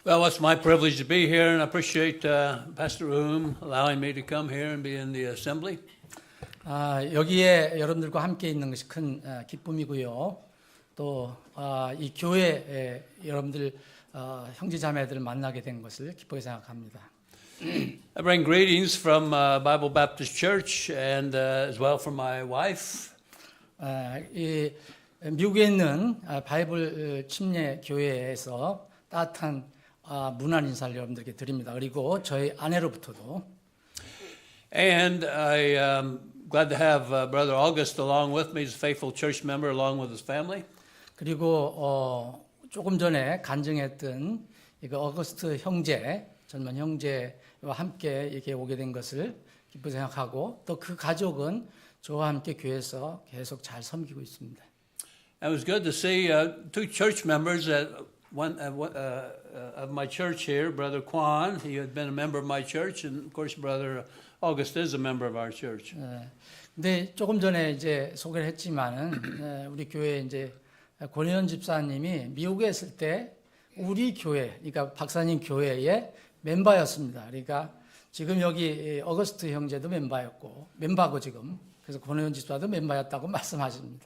Well, it's my privilege to be here, and I appreciate Pastor Oom allowing me to come here and be in the assembly. 여기에 여러분들과 함께 있는 것이 큰 기쁨이고요. 또 이 교회에 여러분들 형제 자매들을 만나게 된 것을 기쁘게 생각합니다. I bring greetings from Bible Baptist Church and as well from my wife. 이 미국에 있는 바이블 침례 교회에서 따뜻한 문안 인사를 여러분들께 드립니다. 그리고 저희 아내로부터도. And I glad to have Brother August along with me. He's a faithful church member along with his family. 그리고 조금 전에 간증했던 이거 어거스트 형제, 젊은 형제와 함께 이렇게 오게 된 것을 기쁘게 생각하고 또 그 가족은 저와 함께 교회에서 계속 잘 섬기고 있습니다. It was good to see two church members at one of my church here, Brother Kwan. He had been a member of my church, and of course, Brother August is a member of our church. 근데 조금 전에 이제 소개를 했지만은 우리 교회 이제 권혜연 집사님이 미국에 있을 때 우리 교회, 그러니까 박사님 교회의 멤버였습니다. 그러니까 지금 여기 어거스트 형제도 멤버고 지금 그래서 권혜연 집사도 멤버였다고 말씀하십니다.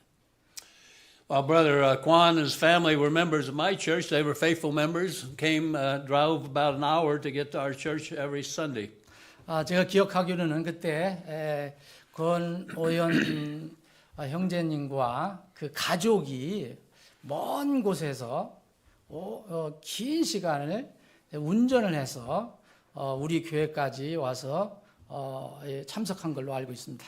While Brother Kwan and his family were members of my church, they were faithful members. Drove about an hour to get to our church every Sunday. 제가 기억하기로는 그때 권오연 형제님과 그 가족이 먼 곳에서 긴 시간을 운전을 해서 우리 교회까지 와서 참석한 걸로 알고 있습니다.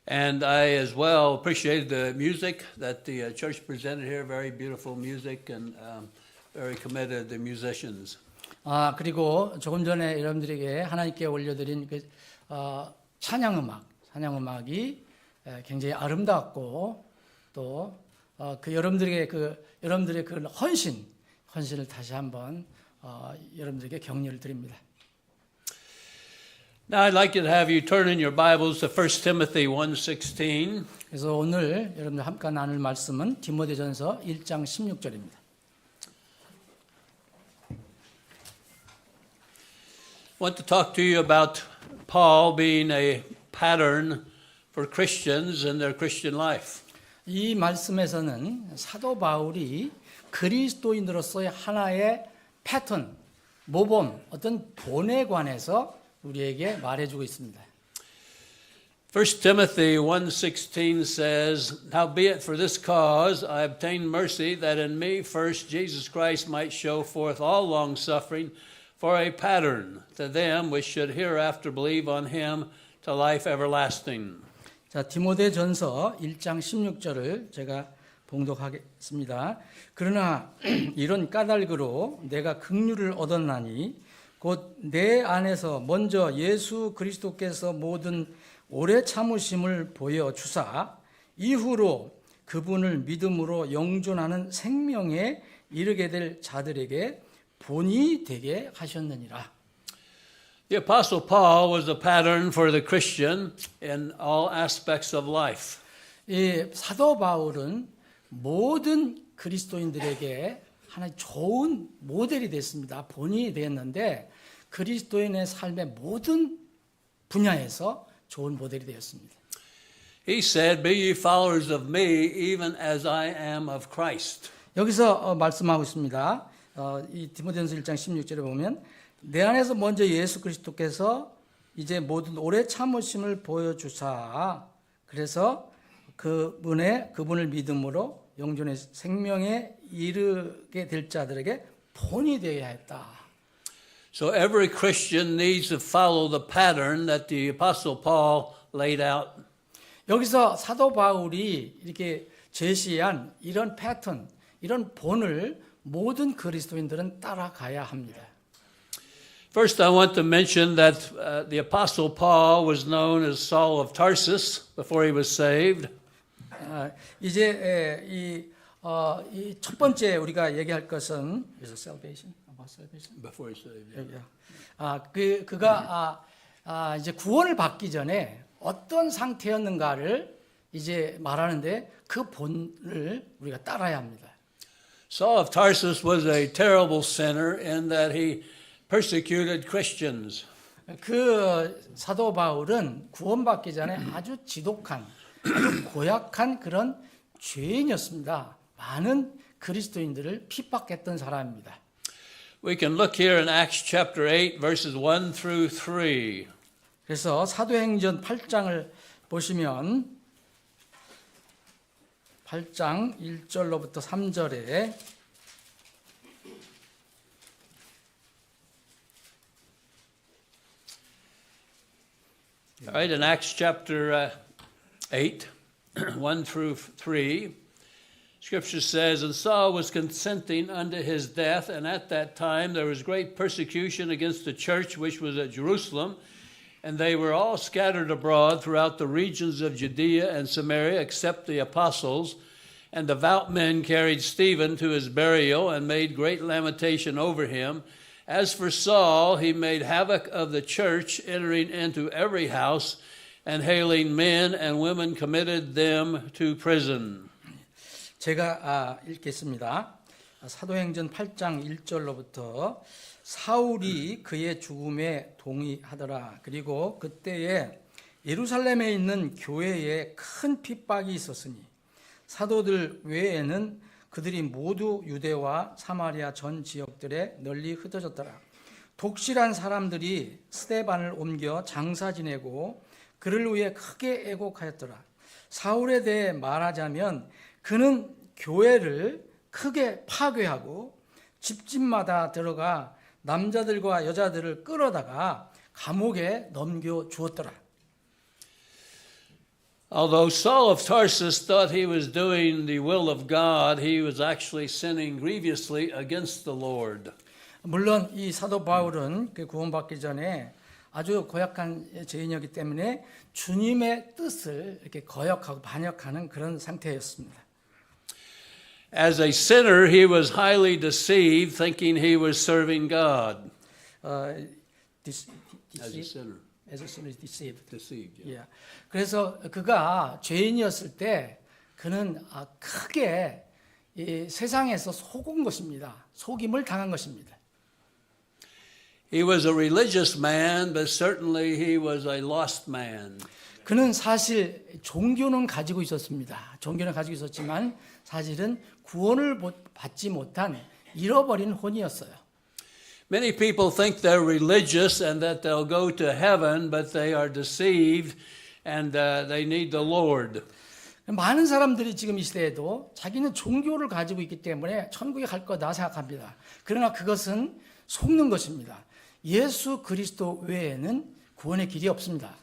And I as well appreciated the music that the church presented here. Very beautiful music and very committed the musicians. 그리고 조금 전에 여러분들에게 하나님께 올려드린 그 찬양음악이 굉장히 아름답고 또 그 여러분들의 그 헌신을 다시 한번 여러분들에게 격려를 드립니다. Now I'd like to have you turn in your Bibles to 1 Timothy 1:16. 그래서 오늘 여러분들 함께 나눌 말씀은 디모데전서 1장 16절입니다. I want to talk to you about Paul being a pattern for Christians in their Christian life. 이 말씀에서는 사도 바울이 그리스도인으로서의 하나의 패턴, 모범, 어떤 본에 관해서 우리에게 말해주고 있습니다. 1 Timothy 1:16 says, Howbeit for this cause I obtained mercy, that in me first Jesus Christ might show forth all long-suffering for a pattern to them which should hereafter believe on him to life everlasting. 자, 디모데전서 1장 16절을 제가 봉독하겠습니다. 그러나 이런 까닭으로 내가 긍휼을 얻었나니 곧 내 안에서 먼저 예수 그리스도께서 모든 오래 참으심을 보여주사 이후로 그분을 믿음으로 영존하는 생명에 이르게 될 자들에게 본이 되게 하셨느니라. The Apostle Paul was a pattern for the Christian in all aspects of life. 이 사도 바울은 모든 그리스도인들에게 하나의 좋은 모델이 됐습니다. 본이 되었는데 그리스도인의 삶의 모든 분야에서 좋은 모델이 되었습니다. He said, Be ye followers of me, even as I am of Christ. 여기서 말씀하고 있습니다. 이 디모데전서 1장 16절에 보면 내 안에서 먼저 예수 그리스도께서 이제 모든 오래 참으심을 보여주사 그래서 그분을 믿음으로 영존의 생명에 이르게 될 자들에게 본이 되어야 했다. So every Christian needs to follow the pattern that the Apostle Paul laid out. 여기서 사도 바울이 이렇게 제시한 이런 패턴, 이런 본을 모든 그리스도인들은 따라가야 합니다. First, I want to mention that the Apostle Paul was known as Saul of Tarsus before he was saved. 이제 이 첫 번째 우리가 얘기할 것은 salvation, about salvation. Before he was saved. 그가 이제 구원을 받기 전에 어떤 상태였는가를 이제 말하는데 그 본을 우리가 따라야 합니다. Saul of Tarsus was a terrible sinner in that he persecuted Christians. 그 사도 바울은 구원받기 전에 아주 지독한, 아주 고약한 그런 죄인이었습니다. 많은 그리스도인들을 핍박했던 사람입니다. We can look here in Acts chapter 8 verses 1 through 3. 그래서 사도행전 8장을 보시면 8장 1절로부터 3절에 All right, in Acts chapter 8, 1 through 3, Scripture says, And Saul was consenting unto his death, and at that time there was great persecution against the church which was at Jerusalem, and they were all scattered abroad throughout the regions of Judea and Samaria, except the apostles. And devout men carried Stephen to his burial, and made great lamentation over him. As for Saul, he made havoc of the church, entering into every house, and hailing men and women committed them to prison. 제가 읽겠습니다. 사도행전 8장 1절로부터 사울이 그의 죽음에 동의하더라. 그리고 그때에 예루살렘에 있는 교회에 큰 핍박이 있었으니 사도들 외에는 그들이 모두 유대와 사마리아 전 지역들에 널리 흩어졌더라. 독실한 사람들이 스데반을 옮겨 장사 지내고 그를 위해 크게 애곡하였더라. 사울에 대해 말하자면 그는 교회를 크게 파괴하고 집집마다 들어가 남자들과 여자들을 끌어다가 감옥에 넘겨 주었더라. Although Saul of Tarsus thought he was doing the will of God, he was actually sinning grievously against the Lord. 물론 이 사도 바울은 그 구원받기 전에 아주 고약한 죄인이었기 때문에 주님의 뜻을 이렇게 거역하고 반역하는 그런 상태였습니다. As a sinner, he was highly deceived, thinking he was serving God. As a sinner. As a sinner is deceived. Deceived, yeah. Yeah. 그래서 그가 죄인이었을 때 그는 크게 이 세상에서 속은 것입니다. 속임을 당한 것입니다. He was a religious man, but certainly he was a lost man. 그는 사실 종교는 가지고 있었습니다. 종교는 가지고 있었지만 사실은 구원을 받지 못한 잃어버린 혼이었어요. Many people think they're religious and that they'll go to heaven, but they are deceived and they need the Lord. 많은 사람들이 지금 이 시대에도 자기는 종교를 가지고 있기 때문에 천국에 갈 거다 생각합니다. 그러나 그것은 속는 것입니다. 예수 그리스도 외에는 구원의 길이 없습니다.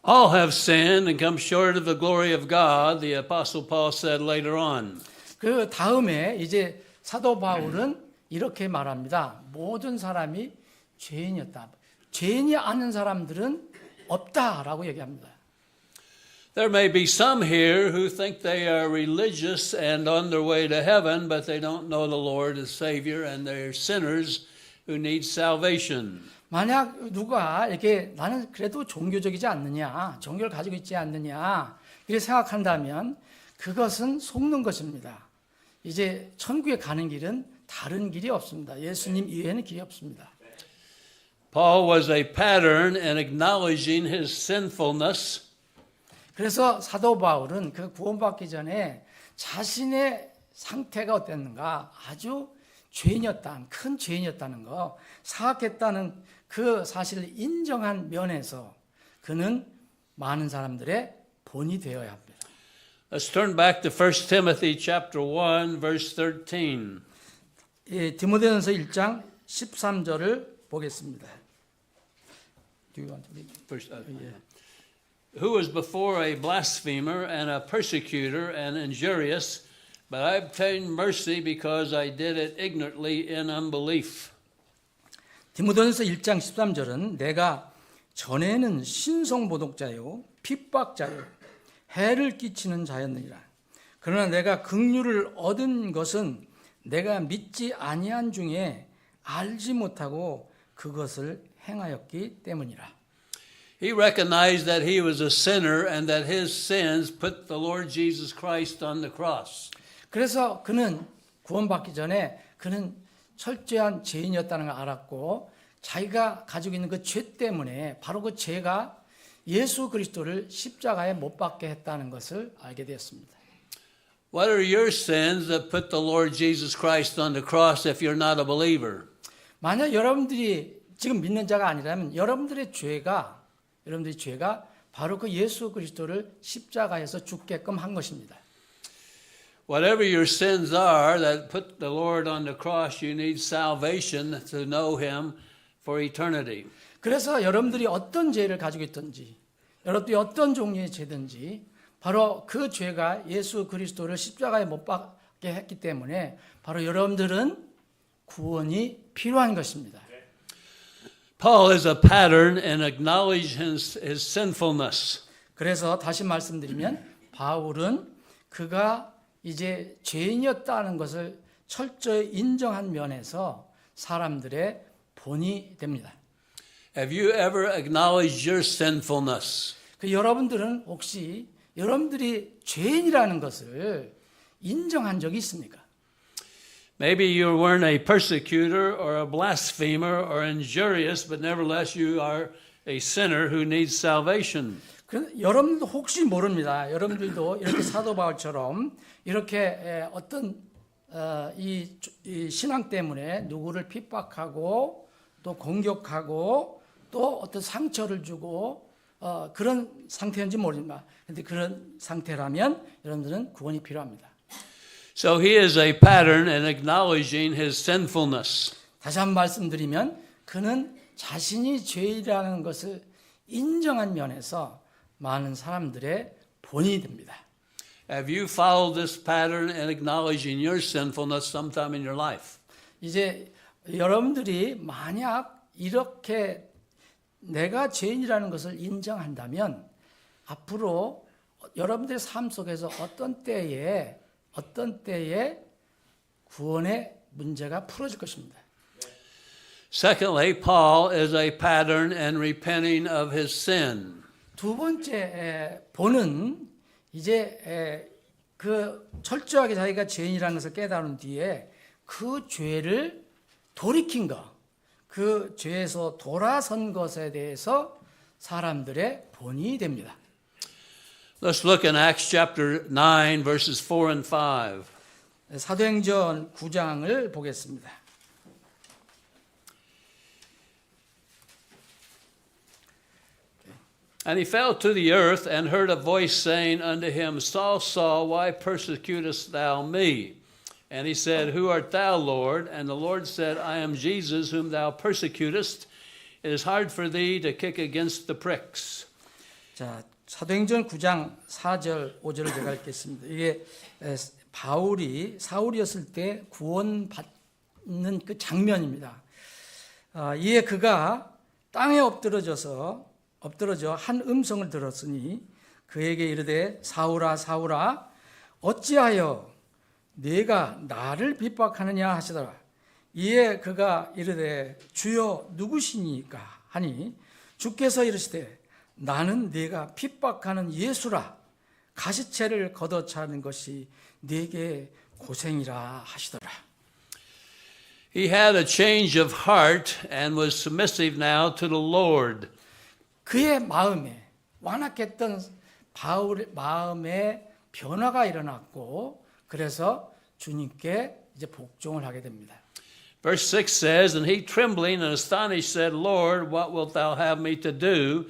All have sinned and come short of the glory of God, the Apostle Paul said later on. 그 다음에 이제 사도 바울은 이렇게 말합니다. 모든 사람이 죄인이었다. 죄인이 아는 사람들은 없다라고 얘기합니다. There may be some here who think they are religious and on their way to heaven, but they don't know the Lord as Savior and they're sinners who need salvation. 만약 누가 이렇게 나는 그래도 종교적이지 않느냐, 종교를 가지고 있지 않느냐 이렇게 생각한다면 그것은 속는 것입니다. 이제 천국에 가는 길은 다른 길이 없습니다. 예수님 이외에는 길이 없습니다. Paul was a pattern in acknowledging his sinfulness. 그래서 사도 바울은 그 구원받기 전에 자신의 상태가 어땠는가 아주 죄인이었다, 큰 죄인이었다는 거, 사악했다는 그 사실을 인정한 면에서 그는 많은 사람들의 본이 되어야 합니다. Let's turn back to 1 Timothy chapter 1 verse 13. 예, 디모데전서 1장 13절을 보겠습니다. Do you want to read? First, Who was before a blasphemer and a persecutor and injurious, but I obtained mercy because I did it ignorantly in unbelief. 디모데전서 1장 13절은 내가 전에는 신성모독자요 핍박자요 해를 끼치는 자였느니라. 그러나 내가 긍휼을 얻은 것은 내가 믿지 아니한 중에 알지 못하고 그것을 행하였기 때문이라. He recognized that he was a sinner and that his sins put the Lord Jesus Christ on the cross. 그래서 그는 구원받기 전에 그는 철저한 죄인이었다는 걸 알았고 자기가 가지고 있는 그 죄 때문에 바로 그 죄가 예수 그리스도를 십자가에 못 박게 했다는 것을 알게 되었습니다. What are your sins that put the Lord Jesus Christ on the cross if you're not a believer? 만약 여러분들이 지금 믿는 자가 아니라면 여러분들의 죄가 바로 그 예수 그리스도를 십자가에서 죽게끔 한 것입니다. Whatever your sins are that put the Lord on the cross, you need salvation to know Him for eternity. 그래서 여러분들이 어떤 죄를 가지고 있든지 여러분들이 어떤 종류의 죄든지 바로 그 죄가 예수 그리스도를 십자가에 못 박게 했기 때문에 바로 여러분들은 구원이 필요한 것입니다. Paul is a pattern in acknowledging his sinfulness. 그래서 다시 말씀드리면 바울은 그가 이제 죄인이었다는 것을 철저히 인정한 면에서 사람들의 본이 됩니다. Have you ever acknowledged your sinfulness? 그 여러분들은 혹시 여러분들이 죄인이라는 것을 인정한 적이 있습니까? Maybe you weren't a persecutor or a blasphemer or injurious, but nevertheless you are a sinner who needs salvation. 여러분도 혹시 모릅니다. 여러분들도 이렇게 사도 바울처럼 이렇게 어떤 이 신앙 때문에 누구를 핍박하고 또 공격하고 또 어떤 상처를 주고 그런 상태인지 모릅니다. 그런데 그런 상태라면 여러분들은 구원이 필요합니다. So he is a pattern in acknowledging his sinfulness. 다시 한번 말씀드리면 그는 자신이 죄인이라는 것을 인정한 면에서 많은 사람들의 본이 됩니다. Have you followed this pattern in acknowledging your sinfulness sometime in your life? 이제 여러분들이 만약 이렇게 내가 죄인이라는 것을 인정한다면 앞으로 여러분들의 삶 속에서 어떤 때에 구원의 문제가 풀어질 것입니다. Secondly, Paul is a pattern in repenting of his sin. 두 번째 본은 이제 그 철저하게 자기가 죄인이라는 것을 깨달은 뒤에 그 죄를 돌이킨 것, 그 죄에서 돌아선 것에 대해서 사람들의 본이 됩니다. Let's look in Acts chapter 9, verses 4 and 5. 사도행전 9장을 보겠습니다. And he fell to the earth and heard a voice saying unto him, Saul, Saul, why persecutest thou me? And he said, Who art thou, Lord? And the Lord said, I am Jesus whom thou persecutest. It is hard for thee to kick against the pricks. 자, 사도행전 9장 4절 5절을 제가 읽겠습니다. 이게 사울이었을 때 구원받는 그 장면입니다. 이에 그가 땅에 엎드러져 한 음성을 들었으니 그에게 이르되 사울아 사울아 어찌하여 네가 나를 핍박하느냐 하시더라. 이에 그가 이르되 주여 누구시니까 하니 주께서 이르시되 나는 네가 핍박하는 예수라. 가시체를 걷어차는 것이 네게 고생이라 하시더라. He had a change of heart and was submissive now to the Lord. 그의 마음에 완악했던 바울의 마음에 변화가 일어났고 그래서 주님께 이제 복종을 하게 됩니다. Verse 6 says, And he trembling and astonished said, Lord, what wilt thou have me to do?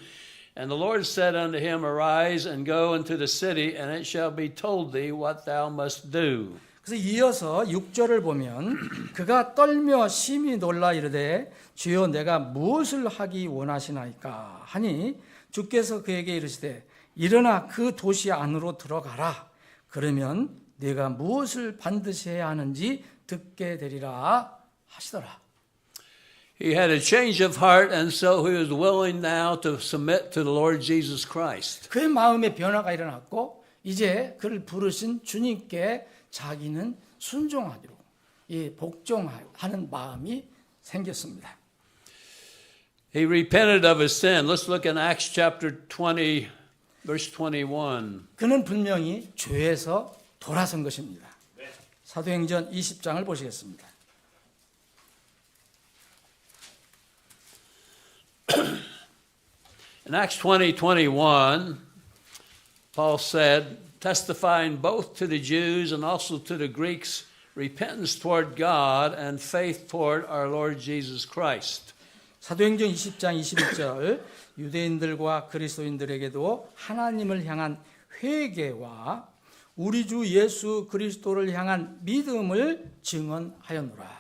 And the Lord said unto him, Arise and go into the city, and it shall be told thee what thou must do. 그래서 이어서 6절을 보면 그가 떨며 심히 놀라 이르되 주여 내가 무엇을 하기 원하시나이까 하니 주께서 그에게 이르시되 일어나 그 도시 안으로 들어가라. 그러면 네가 무엇을 반드시 해야 하는지 듣게 되리라 하시더라. He had a change of heart, and so he was willing now to submit to the Lord Jesus Christ. 그의 마음에 변화가 일어났고 이제 그를 부르신 주님께 자기는 순종하기로 복종하는 마음이 생겼습니다. He repented of his sin. Let's look in Acts chapter 20, verse 21. 그는 분명히 죄에서 돌아선 것입니다. 사도행전 20장을 보시겠습니다. In Acts 20:21, Paul said, testifying both to the Jews and also to the Greeks, repentance toward God and faith toward our Lord Jesus Christ. 사도행전 20장 21절 유대인들과 그리스도인들에게도 하나님을 향한 회개와 우리 주 예수 그리스도를 향한 믿음을 증언하였노라.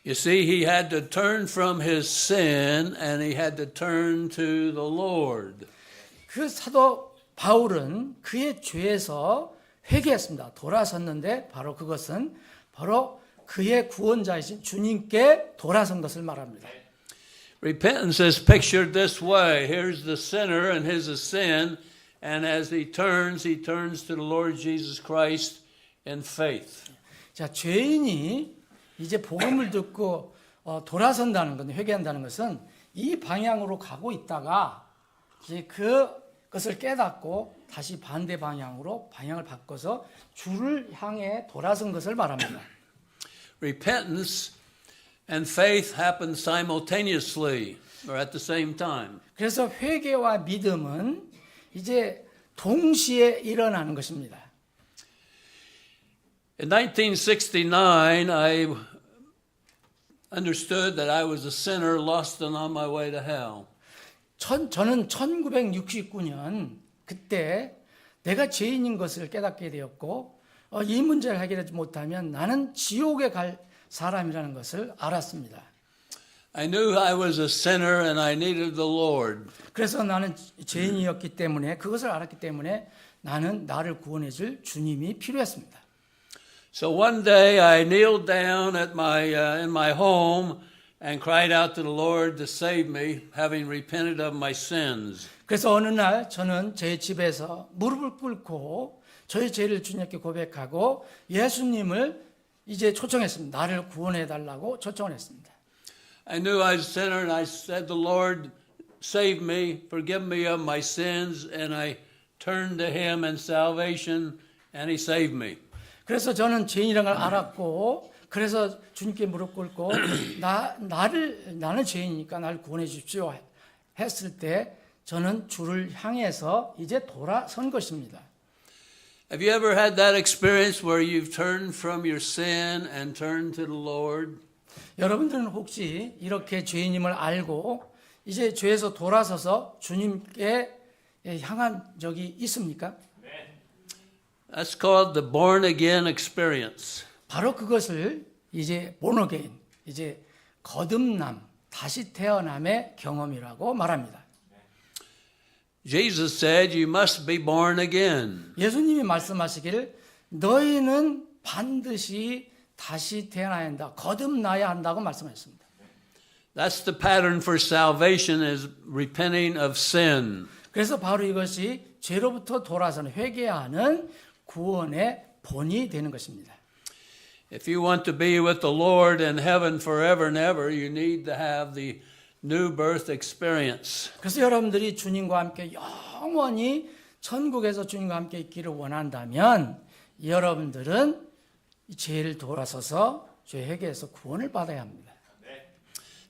You see, he had to turn from his sin and he had to turn to the Lord. 그 사도 바울은 그의 죄에서 회개했습니다. 돌아섰는데 바로 그것은 바로 그의 구원자이신 주님께 돌아선 것을 말합니다. Repentance is pictured this way. Here's the sinner and his sin, and as he turns to the Lord Jesus Christ in faith. 자, 죄인이 이제 복음을 듣고 돌아선다는 것, 회개한다는 것은 이 방향으로 가고 있다가 이제 그것을 깨닫고 다시 반대 방향으로 방향을 바꿔서 주를 향해 돌아선 것을 말합니다. Repentance and faith happen simultaneously or at the same time. 그래서 회개와 믿음은 이제 동시에 일어나는 것입니다. In 1969, I understood that I was a sinner lost and on my way to hell. 저는 1969년 그때 내가 죄인인 것을 깨닫게 되었고 이 문제를 해결하지 못하면 나는 지옥에 갈 사람이라는 것을 알았습니다. I knew I was a sinner and I needed the Lord. 그래서 나는 죄인이었기 때문에 그것을 알았기 때문에 나는 나를 구원해 줄 주님이 필요했습니다. So one day I kneeled down at in my home and cried out to the Lord to save me, having repented of my sins. 그래서 어느 날 저는 제 집에서 무릎을 꿇고 저의 죄를 주님께 고백하고 예수님을 이제 초청했습니다. 나를 구원해 달라고 초청을 했습니다. I knew I was a sinner and I said, the Lord, save me, forgive me of my sins, and I turned to Him in salvation and He saved me. 그래서 저는 죄인이라는 걸 알았고 그래서 주님께 무릎 꿇고 나는 죄인이니까 나를 구원해 주십시오 했을 때 저는 주를 향해서 이제 돌아선 것입니다. Have you ever had that experience where you've turned from your sin and turned to the Lord? 여러분들은 혹시 이렇게 죄인임을 알고 이제 죄에서 돌아서서 주님께 향한 적이 있습니까? That's called the born again experience. 바로 그것을 이제 born again, 이제 거듭남, 다시 태어남의 경험이라고 말합니다. Jesus said, you must be born again. 예수님이 말씀하시길 너희는 반드시 다시 태어나야 한다, 거듭나야 한다고 말씀하셨습니다. That's the pattern for salvation is repenting of sin. 그래서 바로 이것이 죄로부터 돌아서는 회개하는 구원의 본이 되는 것입니다. If you want to be with the Lord in heaven forever and ever, you need to have the new birth experience. 그래서 여러분들이 주님과 함께 영원히 천국에서 주님과 함께 있기를 원한다면 여러분들은 죄를 돌아서서 죄 회개에서 구원을 받아야 합니다.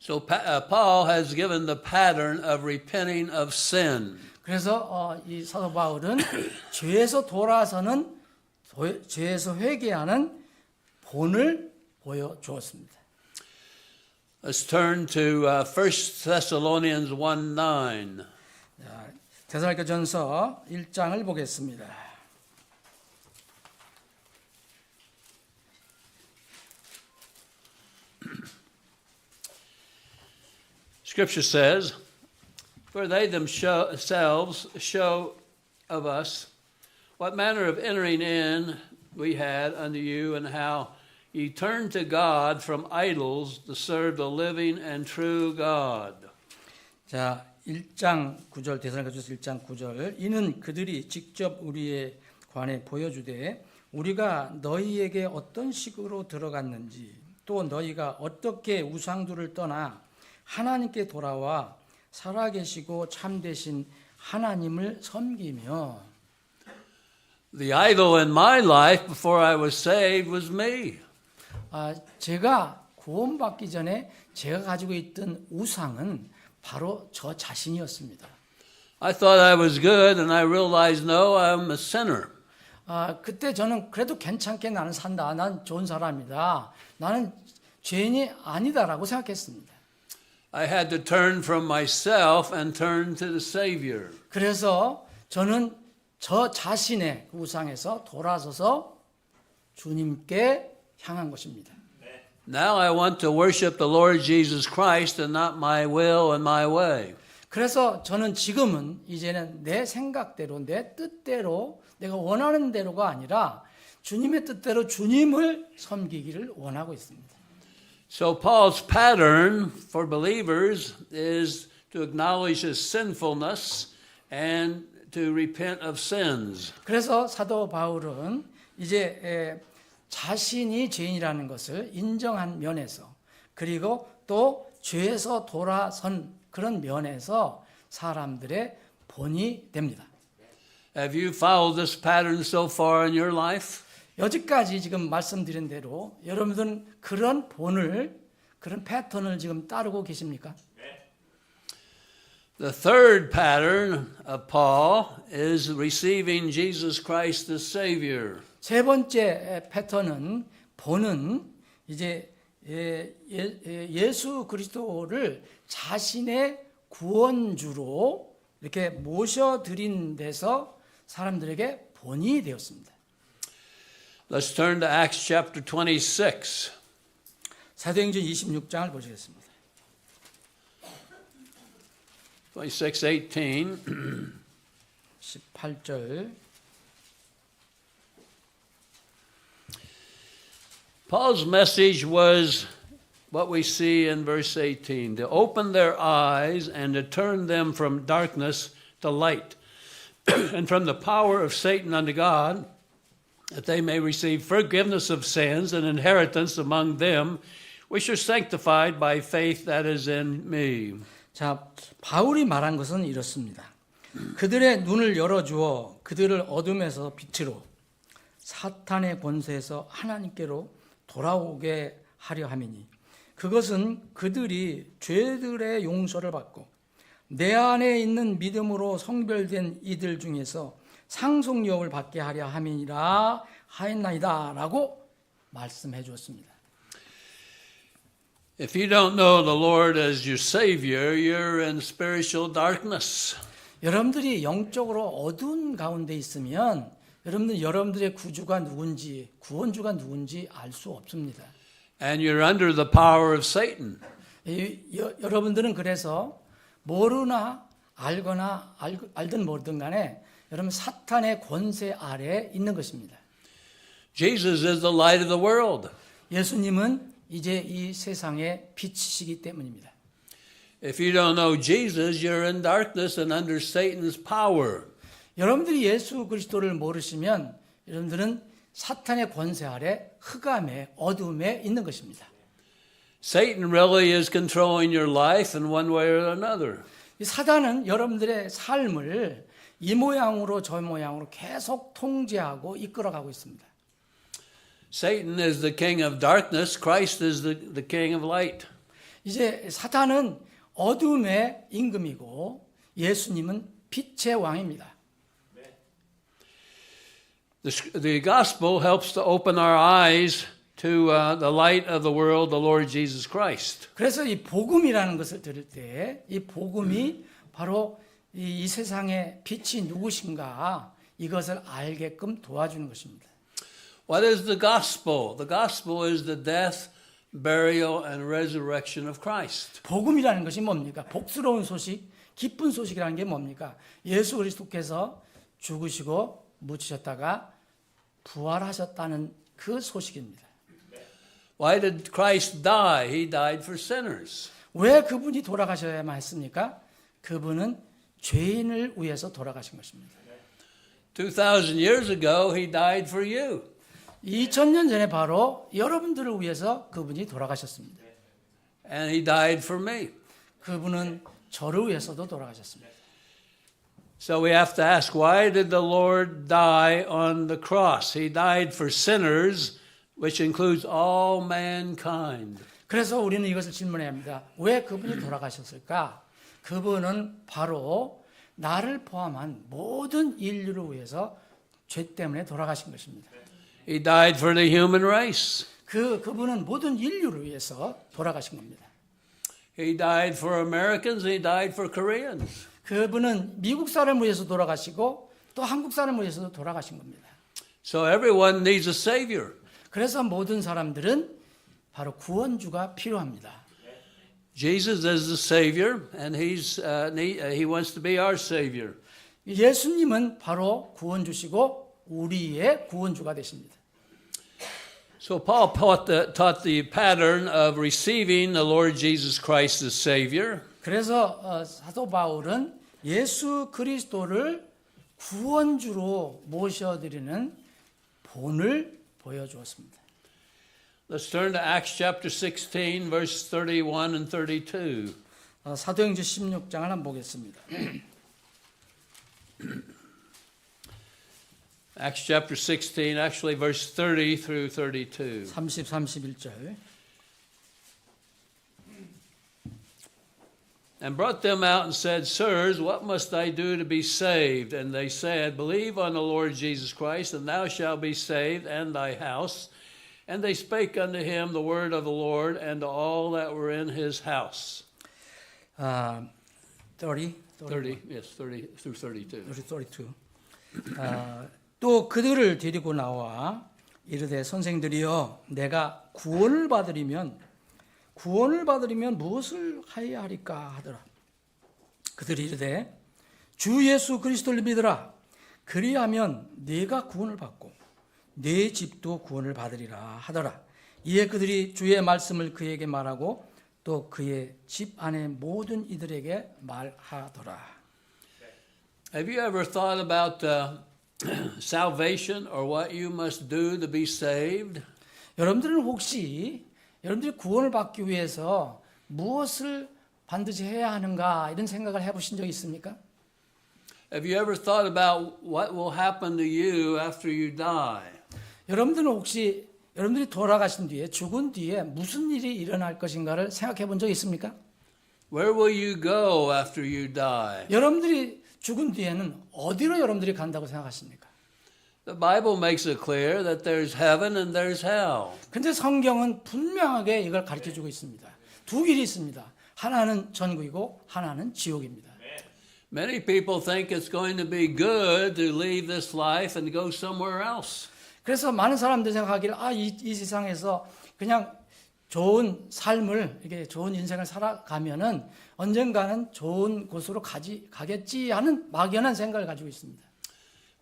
So Paul has given the pattern of repenting of sin. 그래서 이 사도 바울은 죄에서 돌아서는 죄에서 회개하는 본을 보여주었습니다. Let's turn to 1 Thessalonians 1:9. 데살로니가전서 1장을 보겠습니다. Scripture says, for they themselves show of us what manner of entering in we had unto you, and how ye turned to God from idols to serve the living and true God. 자, 1장 9절 데살로니가전서 1장 9절 이는 그들이 직접 우리에 관해 보여주되 우리가 너희에게 어떤 식으로 들어갔는지 또 너희가 어떻게 우상들을 떠나 하나님께 돌아와 살아계시고 참되신 하나님을 섬기며. The idol in my life before I was saved was me. 제가 구원받기 전에 제가 가지고 있던 우상은 바로 저 자신이었습니다. I thought I was good and I realized no, I'm a sinner. 그때 저는 그래도 괜찮게 나는 산다. 난 좋은 사람이다. 나는 죄인이 아니다라고 생각했습니다. I had to turn from myself and turn to the Savior. 그래서 저는 저 자신의 그 우상에서 돌아서서 주님께 향한 것입니다. Now I want to worship the Lord Jesus Christ and not my will and my way. 그래서 저는 지금은 이제는 내 생각대로 내 뜻대로 내가 원하는 대로가 아니라 주님의 뜻대로 주님을 섬기기를 원하고 있습니다. So Paul's pattern for believers is to acknowledge his sinfulness and to repent of sins. 그래서 사도 바울은 이제 자신이 죄인이라는 것을 인정한 면에서 그리고 또 죄에서 돌아선 그런 면에서 사람들의 본이 됩니다. Have you followed this pattern so far in your life? 여기까지 지금 말씀드린 대로 여러분들은 그런 본을 그런 패턴을 지금 따르고 계십니까? The third pattern of Paul is receiving Jesus Christ as Savior. 세 번째 패턴은 본은 이제 예수 그리스도를 자신의 구원주로 이렇게 모셔드린 데서 사람들에게 본이 되었습니다. Let's turn to Acts chapter 26. 사도행전 26장을 보시겠습니다. 26:18. 18절. Paul's message was what we see in verse 18, to open their eyes and to turn them from darkness to light, and from the power of Satan unto God, that they may receive forgiveness of sins and inheritance among them which are sanctified by faith that is in me. 자, 바울이 말한 것은 이렇습니다. 그들의 눈을 열어주어 그들을 어둠에서 빛으로 사탄의 권세에서 하나님께로 돌아오게 하려 함이니 그것은 그들이 죄들의 용서를 받고 내 안에 있는 믿음으로 성별된 이들 중에서 상속력을 받게 하려 함이니라 하였나이다 라고 말씀해 주었습니다. If you don't know the Lord as your Savior, you're in spiritual darkness. 여러분들이 영적으로 어두운 가운데 있으면 여러분들의 구주가 누군지 구원주가 누군지 알 수 없습니다. And you're under the power of Satan. 여러분들은 그래서 모르나 알거나 알든 모르든 간에 여러분 사탄의 권세 아래에 있는 것입니다. Jesus is the light of the world. 예수님은 이제 이 세상의 빛이시기 때문입니다. If you don't know Jesus, you're in darkness and under Satan's power. 여러분들이 예수 그리스도를 모르시면 여러분들은 사탄의 권세 아래 흑암의 어둠에 있는 것입니다. Satan really is controlling your life in one way or another. 이 사단은 여러분들의 삶을 이 모양으로 저 모양으로 계속 통제하고 이끌어가고 있습니다. Satan is the king of darkness. Christ is the king of light. 이제 사탄은 어둠의 임금이고 예수님은 빛의 왕입니다. The gospel helps to open our eyes to the light of the world, the Lord Jesus Christ. 그래서 이 복음이라는 것을 들을 때 이 복음이 바로 이 세상의 빛이 누구신가 이것을 알게끔 도와주는 것입니다. What is the gospel? The gospel is the death, burial, and resurrection of Christ. 복음이라는 것이 뭡니까? 복스러운 소식, 기쁜 소식이라는 게 뭡니까? 예수 그리스도께서 죽으시고 묻히셨다가 부활하셨다는 그 소식입니다. Why did Christ die? He died for sinners. 왜 그분이 돌아가셔야만 했습니까? 그분은 죄인을 위해서 돌아가신 것입니다. 2,000 years ago, he died for you. 2000년 전에 바로 여러분들을 위해서 그분이 돌아가셨습니다. And he died for me. 그분은 저를 위해서도 돌아가셨습니다. So we have to ask, why did the Lord die on the cross? He died for sinners, which includes all mankind. 그래서 우리는 이것을 질문해야 합니다. 왜 그분이 돌아가셨을까? 그분은 바로 나를 포함한 모든 인류를 위해서 죄 때문에 돌아가신 것입니다. He died for the human race. 그분은 모든 인류를 위해서 돌아가신 겁니다. He died for Americans. He died for Koreans. 그분은 미국 사람을 위해서 돌아가시고 또 한국 사람을 위해서도 돌아가신 겁니다. So everyone needs a savior. 그래서 모든 사람들은 바로 구원주가 필요합니다. Jesus is the savior, and he wants to be our savior. 예수님은 바로 구원주시고 우리의 구원주가 되십니다. So Paul taught the pattern of receiving the Lord Jesus Christ as Savior. 그래서 사도 바울은 예수 그리스도를 구원주로 모셔드리는 본을 보여주었습니다. Let's turn to Acts chapter 16, verse 31 and 32. 사도행전 16장을 한번 보겠습니다. Acts chapter 16, actually verse 30 through 32. 30, 31절. And brought them out and said, Sirs, what must I do to be saved? And they said, Believe on the Lord Jesus Christ, and thou shalt be saved, and thy house. And they spake unto him the word of the Lord, and to all that were in his house. 30 through 32. 32. 또 그들을 데리고 나와 이르되 선생들이여 내가 구원을 받으리면 무엇을 하여야 하리까 하더라. 그들이 이르되 주 예수 그리스도를 믿으라. 그리하면 네가 구원을 받고 네 집도 구원을 받으리라 하더라. 이에 그들이 주의 말씀을 그에게 말하고 또 그의 집 안의 모든 이들에게 말하더라. Have you ever thought about salvation or what you must do to be saved? 여러분들은 혹시 여러분들이 구원을 받기 위해서 무엇을 반드시 해야 하는가 이런 생각을 해보신 적 있습니까? Have you ever thought about what will happen to you after you die? 여러분들은 혹시 여러분들이 돌아가신 뒤에 죽은 뒤에 무슨 일이 일어날 것인가를 생각해 본 적 있습니까? Where will you go after you die? 여러분들이 죽은 뒤에는 어디로 여러분들이 간다고 생각하십니까? The Bible makes it clear that there's heaven and there's hell. 근데 성경은 분명하게 이걸 가르쳐 주고 있습니다. 두 길이 있습니다. 하나는 전국이고 하나는 지옥입니다. Many people think it's going to be good to leave this life and go somewhere else. 그래서 많은 사람들이 생각하기를 이 세상에서 그냥 좋은 삶을 이렇게 좋은 인생을 살아가면은 언젠가는 좋은 곳으로 가겠지 하는 막연한 생각을 가지고 있습니다.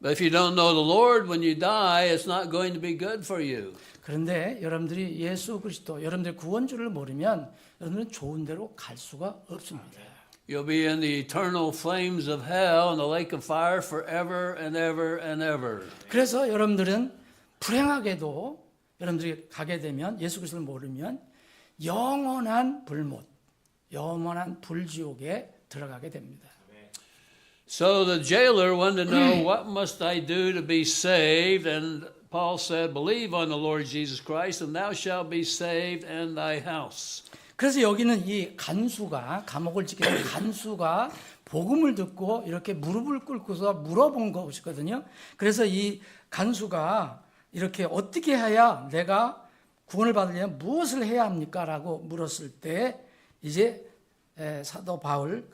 But if you don't know the Lord when you die, it's not going to be good for you. 그런데 여러분들이 예수 그리스도, 여러분들의 구원주를 모르면 여러분들은 좋은 데로 갈 수가 없습니다. You'll be in the eternal flames of hell and the lake of fire forever and ever and ever. 그래서 여러분들은 불행하게도 여러분들이 가게 되면 예수 그리스도를 모르면 영원한 불못, 영원한 불지옥에 들어가게 됩니다. So the jailer wanted to know, what must I do to be saved? And Paul said, believe on the Lord Jesus Christ, and thou shalt be saved and thy house. 그래서 여기는 이 간수가, 감옥을 지키는 간수가 복음을 듣고 이렇게 무릎을 꿇고서 물어본 것이거든요. 그래서 이 간수가 이렇게 어떻게 해야 내가 구원을 받으려면 무엇을 해야 합니까? 라고 물었을 때 이제 사도 바울,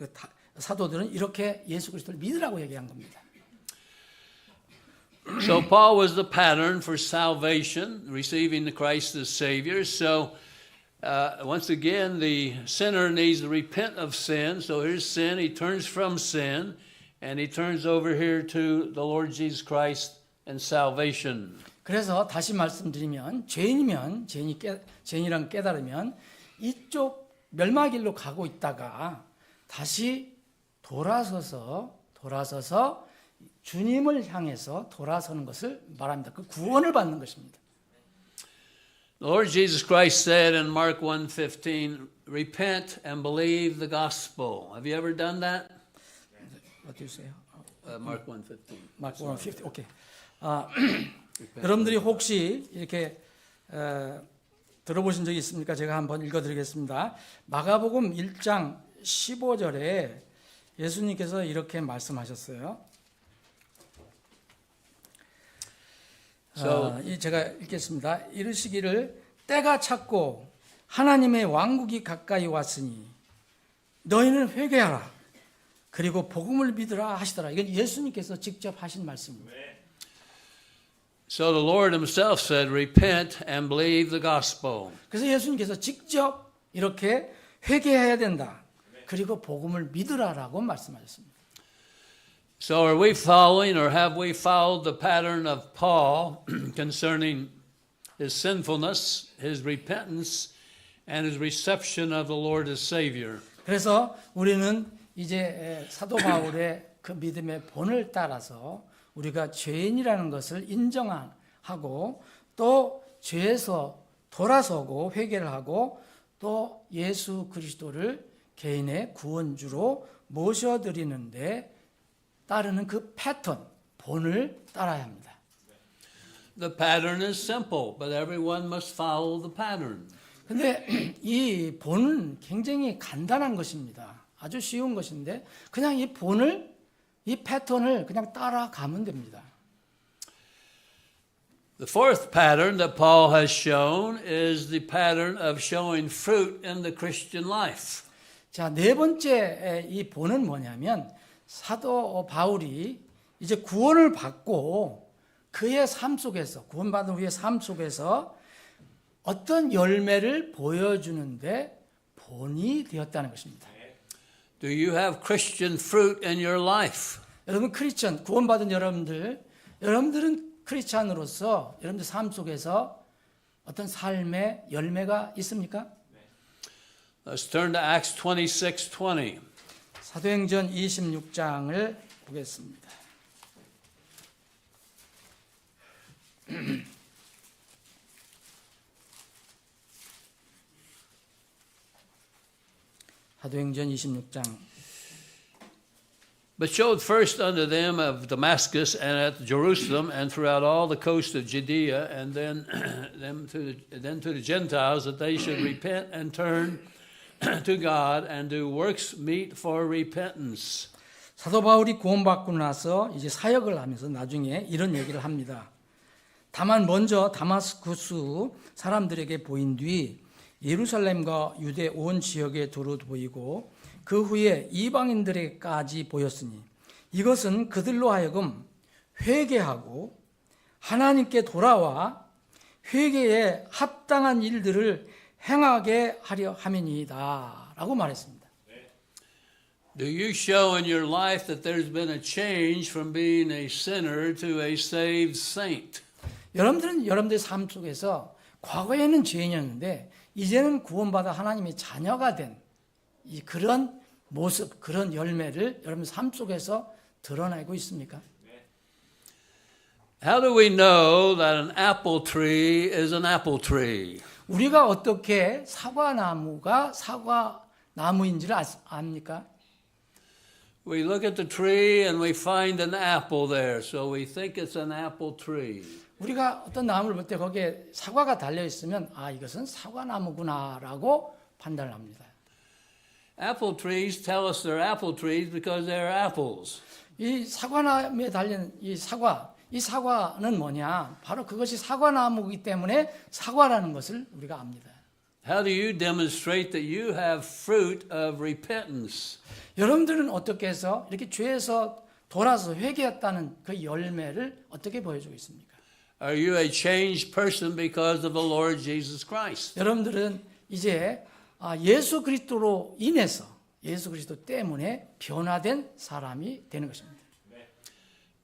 사도들은 이렇게 예수 그리스도를 믿으라고 얘기한 겁니다. So Paul was the pattern for salvation, receiving the Christ as Savior. So once again, the sinner needs to repent of sin. So here's sin. He turns from sin, and he turns over here to the Lord Jesus Christ and salvation. 그래서 다시 말씀드리면 죄인이란 깨달으면 이쪽 멸망길로 가고 있다가 다시 돌아서서 주님을 향해서 돌아서는 것을 말합니다. 그 구원을 받는 것입니다. The Lord Jesus Christ said in Mark 1:15, repent and believe the gospel. Have you ever done that? 어디 주세요? Mark 1:15. Mark 1:50. 오케이. 여러분들이 혹시 이렇게 들어보신 적이 있습니까? 제가 한번 읽어드리겠습니다. 마가복음 1장 15절에 예수님께서 이렇게 말씀하셨어요. 제가 읽겠습니다. 이르시기를 때가 찼고 하나님의 왕국이 가까이 왔으니 너희는 회개하라. 그리고 복음을 믿으라 하시더라. 이건 예수님께서 직접 하신 말씀입니다. So the Lord himself said, repent and believe the gospel. 그래서 예수님께서 직접 이렇게 회개해야 된다. 그리고 복음을 믿으라라고 말씀하셨습니다. So are we following or have we followed the pattern of Paul concerning his sinfulness, his repentance, and his reception of the Lord as Savior? 그래서 우리는 이제 사도 바울의 그 믿음의 본을 따라서 우리가 죄인이라는 것을 인정하고 또 죄에서 돌아서고 회개를 하고 또 예수 그리스도를 개인의 구원주로 모셔드리는데 따르는 그 패턴, 본을 따라야 합니다. The pattern is simple, but everyone must follow the pattern. 근데 이 본은 굉장히 간단한 것입니다. 아주 쉬운 것인데 그냥 이 본을 이 패턴을 그냥 따라가면 됩니다. The fourth pattern that Paul has shown is the pattern of showing fruit in the Christian life. 자, 네 번째 이 본은 뭐냐면 사도 바울이 이제 구원을 받고 그의 삶 속에서 구원받은 후의 삶 속에서 어떤 열매를 보여주는데 본이 되었다는 것입니다. Do you have Christian fruit in your life? 여러분 크리스천 구원받은 여러분들은 크리스천으로서 여러분들 삶 속에서 어떤 삶의 열매가 있습니까? Let's turn to Acts 26:20. 사도행전 26장을 보겠습니다. 사도행전 26장. But showed first unto them of Damascus and at Jerusalem and throughout all the coast of Judea, and then to the Gentiles that they should repent and turn to God and do works meet for repentance. 사도 바울이 구원받고 나서 이제 사역을 하면서 나중에 이런 얘기를 합니다. 다만 먼저 다마스쿠스 사람들에게 보인 뒤 예루살렘과 유대 온 지역에 두루 보이고 그 후에 이방인들에게까지 보였으니 이것은 그들로 하여금 회개하고 하나님께 돌아와 회개에 합당한 일들을 행하게 하려 함이니이다 라고 말했습니다. Do you show in your life that there's been a change from being a sinner to a saved saint? 여러분들은 여러분들의 삶 속에서 과거에는 죄인이었는데 이제는 구원받아 하나님의 자녀가 된 이 그런 모습, 그런 열매를 여러분 삶 속에서 드러내고 있습니까? How do we know that an apple tree is an apple tree? 우리가 어떻게 사과나무가 사과나무인지를 압니까? We look at the tree and we find an apple there, so we think it's an apple tree. 우리가 어떤 나무를 볼 때 거기에 사과가 달려 있으면 아 이것은 사과나무구나라고 판단을 합니다. Apple trees tell us they're apple trees because they're apples. 이 사과나무에 달린 이 사과는 뭐냐? 바로 그것이 사과나무이기 때문에 사과라는 것을 우리가 압니다. How do you demonstrate that you have fruit of repentance? 여러분들은 어떻게 해서 이렇게 죄에서 돌아서 회개했다는 그 열매를 어떻게 보여주고 있습니까? Are you a changed person because of the Lord Jesus Christ? 여러분들은 이제 예수 그리스도로 인해서 예수 그리스도 때문에 변화된 사람이 되는 것입니다.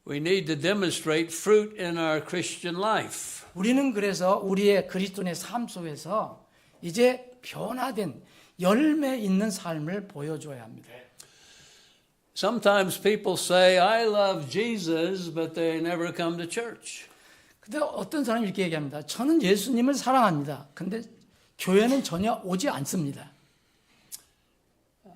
We need to demonstrate fruit in our Christian life. 우리는 그래서 우리의 그리스도의 삶 속에서 이제 변화된 열매 있는 삶을 보여줘야 합니다. Sometimes people say, I love Jesus, but they never come to church. 근데 어떤 사람이 이렇게 얘기합니다. 저는 예수님을 사랑합니다. 근데 교회는 전혀 오지 않습니다.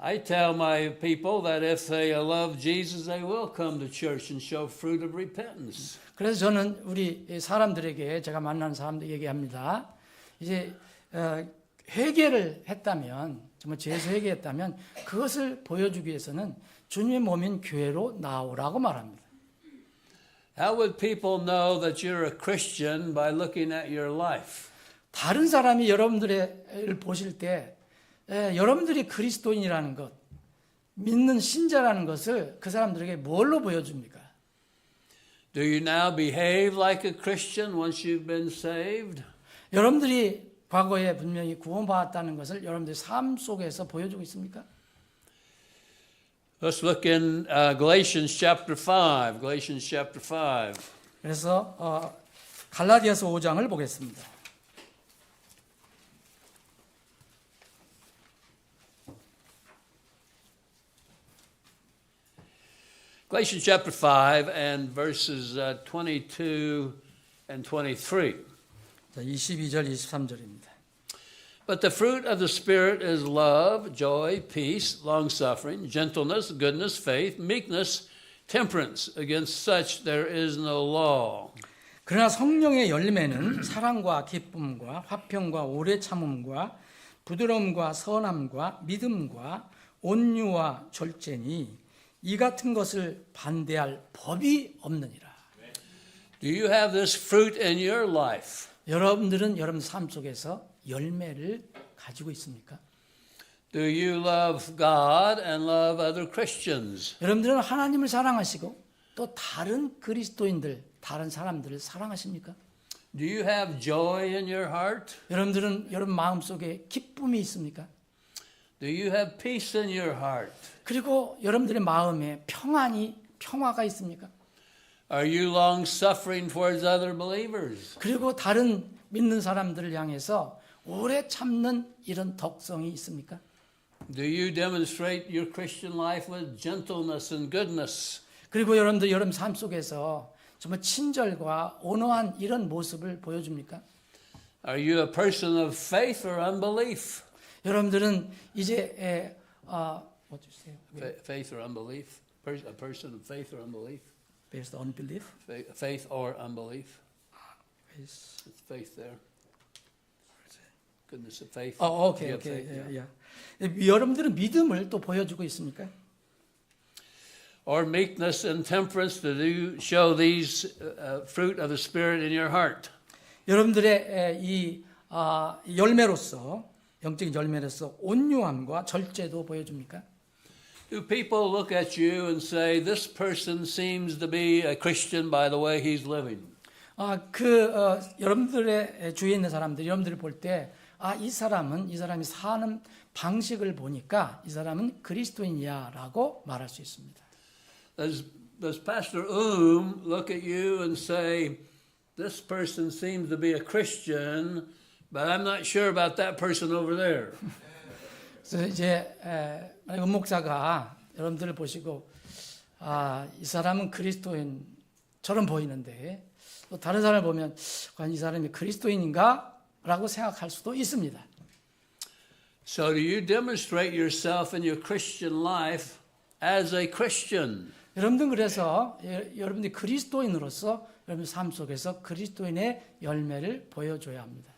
I tell my people that if they love Jesus, they will come to church and show fruit of repentance. 그래서 저는 우리 사람들에게 제가 만나는 사람들 얘기합니다. 이제 회개를 했다면 정말 죄에서 회개했다면 그것을 보여주기 위해서는 주님의 몸인 교회로 나오라고 말합니다. How would people know that you're a Christian by looking at your life? 다른 사람이 여러분들을 보실 때 여러분들이 그리스도인이라는 것, 믿는 신자라는 것을 그 사람들에게 뭘로 보여줍니까? Do you now behave like a Christian once you've been saved? 여러분들이 과거에 분명히 구원받았다는 것을 여러분들의 삶 속에서 보여주고 있습니까? Let's look in Galatians chapter 5. Galatians chapter 5. 그래서 갈라디아서 5장을 보겠습니다. Galatians chapter 5 and verses 22 and 23. 자, 22절, 23절입니다. But the fruit of the Spirit is love, joy, peace, long-suffering, gentleness, goodness, faith, meekness, temperance. Against such there is no law. 그러나 성령의 열매는 사랑과 기쁨과 화평과 오래 참음과 부드러움과 선함과 믿음과 온유와 절제니 이 같은 것을 반대할 법이 없느니라. Do you have this fruit in your life? 여러분들은 여러분 삶 속에서 열매를 가지고 있습니까? Do you love God and love other Christians? 여러분들은 하나님을 사랑하시고 또 다른 그리스도인들, 다른 사람들을 사랑하십니까? Do you have joy in your heart? 여러분들은 여러분 마음속에 기쁨이 있습니까? Do you have peace in your heart? 그리고 여러분들의 마음에 평화가 있습니까? Are you long-suffering towards other believers? 그리고 다른 믿는 사람들을 향해서 오래 참는 이런 덕성이 있습니까? Do you demonstrate your Christian life with gentleness and goodness? 그리고 여러분들 여러분 삶 속에서 정말 친절과 온화한 이런 모습을 보여줍니까? Are you a person of faith or unbelief? 여러분들은 이제 what do you say? Faith or unbelief? A person of faith or unbelief? Based on unbelief. Faith or unbelief? Based- It's faith there. Goodness of faith. 오케이. You have faith, yeah. 여러분들은 믿음을 또 보여주고 있습니까? Or meekness and temperance, do you show these fruit of the Spirit in your heart? 여러분들의 이 열매로서 영적인 열매로서 온유함과 절제도 보여줍니까? Do people look at you and say, this person seems to be a Christian by the way he's living? 여러분들의 주위에 있는 사람들, 여러분들이 볼 때, 이 사람이 사는 방식을 보니까 이 사람은 그리스도인이야라고 말할 수 있습니다. Does Pastor look at you and say, this person seems to be a Christian, but I'm not sure about that person over there? 그래서 이제 목사가 여러분들을 보시고 이 사람은 그리스도인처럼 보이는데 또 다른 사람을 보면 과연 이 사람이 그리스도인인가라고 생각할 수도 있습니다. So do you demonstrate yourself in your Christian life as a Christian? 여러분들 그래서 여러분들이 그리스도인으로서 여러분 삶 속에서 그리스도인의 열매를 보여줘야 합니다.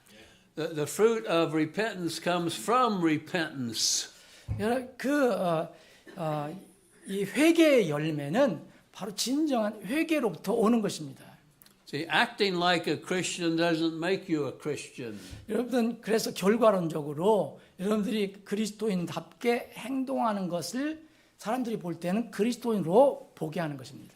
The fruit of repentance comes from repentance. 이 회개의 열매는 바로 진정한 회개로부터 오는 것입니다. See, acting like a Christian doesn't make you a Christian. 여러분들 그래서 결과론적으로 여러분들이 그리스도인답게 행동하는 것을 사람들이 볼 때는 그리스도인으로 보게 하는 것입니다.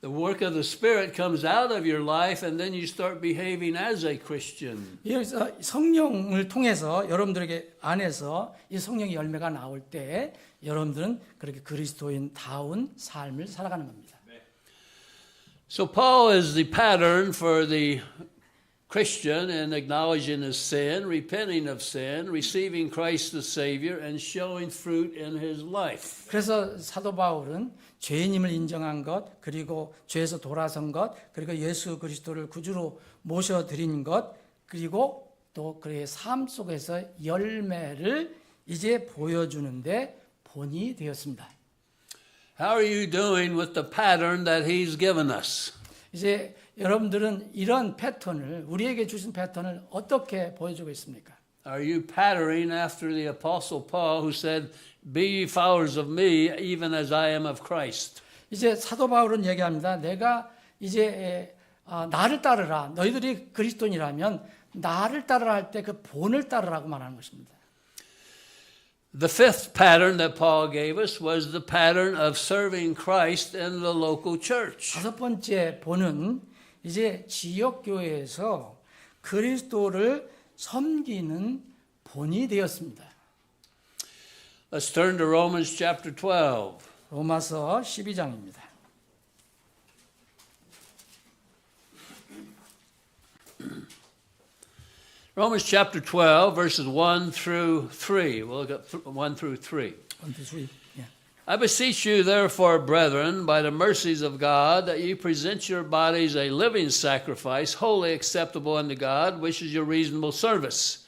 The work of the Spirit comes out of your life and then you start behaving as a Christian. 여기서 성령을 통해서 여러분들에게 안에서 이 성령의 열매가 나올 때 여러분들은 그렇게 그리스도인다운 삶을 살아가는 겁니다. So Paul is the pattern for the Christian in acknowledging his sin, repenting of sin, receiving Christ the Savior, and showing fruit in his life. 그래서 사도 바울은 죄인임을 인정한 것, 그리고 죄에서 돌아선 것, 그리고 예수 그리스도를 구주로 모셔드린 것, 그리고 또 그의 삶 속에서 열매를 이제 보여주는데 본이 되었습니다. How are you doing with the pattern that he's given us? 이제 여러분들은 이런 패턴을 우리에게 주신 패턴을 어떻게 보여주고 있습니까? Are you patterning after the Apostle Paul who said, Be ye followers of me, even as I am of Christ? 이제 사도 바울은 얘기합니다. 내가 이제 나를 따르라. 너희들이 그리스도인이라면 나를 따르라 할 때 그 본을 따르라고 말하는 것입니다. The fifth pattern that Paul gave us was the pattern of serving Christ in the local church. 다섯 번째 본은 이제 지역 교회에서 그리스도를 섬기는 본이 되었습니다. Let's turn to Romans chapter 12. 로마서 12장입니다. Romans chapter 12, verses 1 through 3. We'll look at 1 through 3. 1, 2, 3. 예. I beseech you, therefore, brethren, by the mercies of God, that ye present your bodies a living sacrifice, wholly acceptable unto God, which is your reasonable service.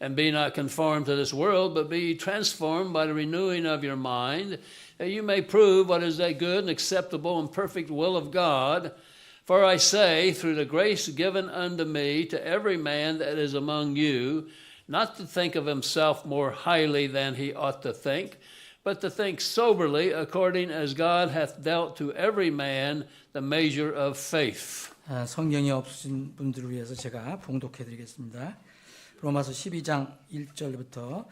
And be not conformed to this world, but be ye transformed by the renewing of your mind, that you may prove what is that good and acceptable and perfect will of God. For I say, through the grace given unto me, to every man that is among you, not to think of himself more highly than he ought to think, but to think soberly, according as God hath dealt to every man the measure of faith. 성경이 없으신 분들을 위해서 제가 봉독해 드리겠습니다. 로마서 12장 1절부터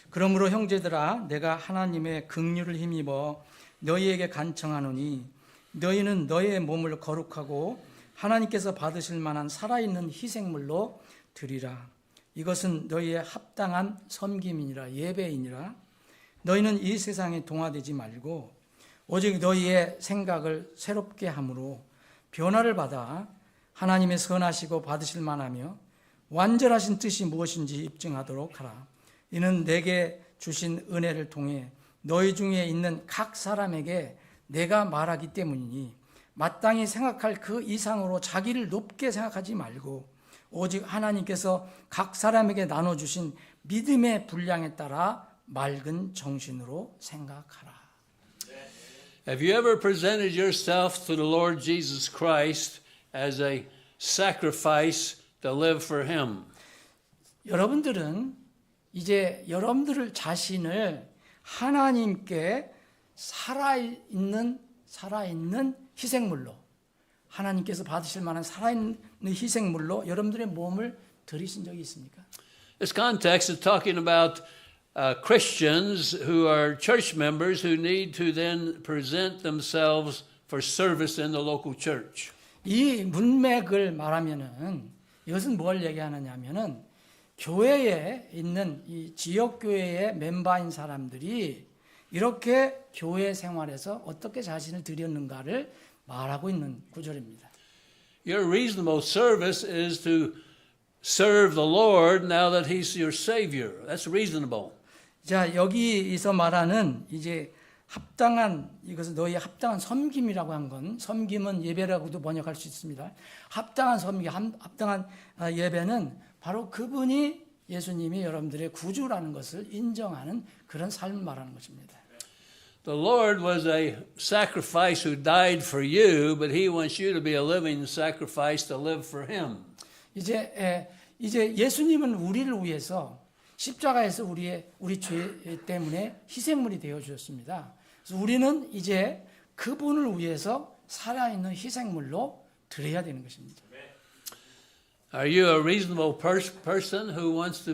그러므로 형제들아 내가 하나님의 긍휼을 힘입어 너희에게 간청하노니 너희는 너희의 몸을 거룩하고 하나님께서 받으실 만한 살아있는 희생물로 드리라. 이것은 너희의 합당한 섬김이니라 예배이니라. 너희는 이 세상에 동화되지 말고 오직 너희의 생각을 새롭게 함으로 변화를 받아 하나님의 선하시고 받으실 만하며 완전하신 뜻이 무엇인지 입증하도록 하라. 이는 내게 주신 은혜를 통해 너희 중에 있는 각 사람에게 내가 말하기 때문이니 마땅히 생각할 그 이상으로 자기를 높게 생각하지 말고 오직 하나님께서 각 사람에게 나눠주신 믿음의 분량에 따라 맑은 정신으로 생각하라. Have you ever presented yourself to the Lord Jesus Christ as a sacrifice to live for Him? 여러분들은 이제 여러분들 자신을 하나님께 살아있는 희생물로 하나님께서 받으실 만한 살아있는 희생물로 여러분들의 몸을 드리신 적이 있습니까? This context is talking about Christians who are church members who need to then present themselves for service in the local church. 이 문맥을 말하면은 이것은 뭘 얘기하느냐면은 교회에 있는 이 지역 교회의 멤버인 사람들이 이렇게 교회 생활에서 어떻게 자신을 드렸는가를 말하고 있는 구절입니다. Your reasonable service is to serve the Lord now that He's your Savior. That's reasonable. 자, 여기서 말하는 이제 합당한 이것은 너희의 합당한 섬김이라고 한 건 섬김은 예배라고도 번역할 수 있습니다. 합당한 섬김, 합당한 예배는 바로 그분이 예수님이 여러분들의 구주라는 것을 인정하는 그런 삶을 말하는 것입니다. The Lord was a sacrifice who died for you, but He wants you to be a living sacrifice to live for Him. 이제 예수님은 우리를 위해서 십자가에서 우리 죄 때문에 희생물이 되어 주셨습니다. 그래서 우리는 이제 그분을 위해서 살아있는 희생물로 드려야 되는 것입니다. Are you a reasonable person who wants to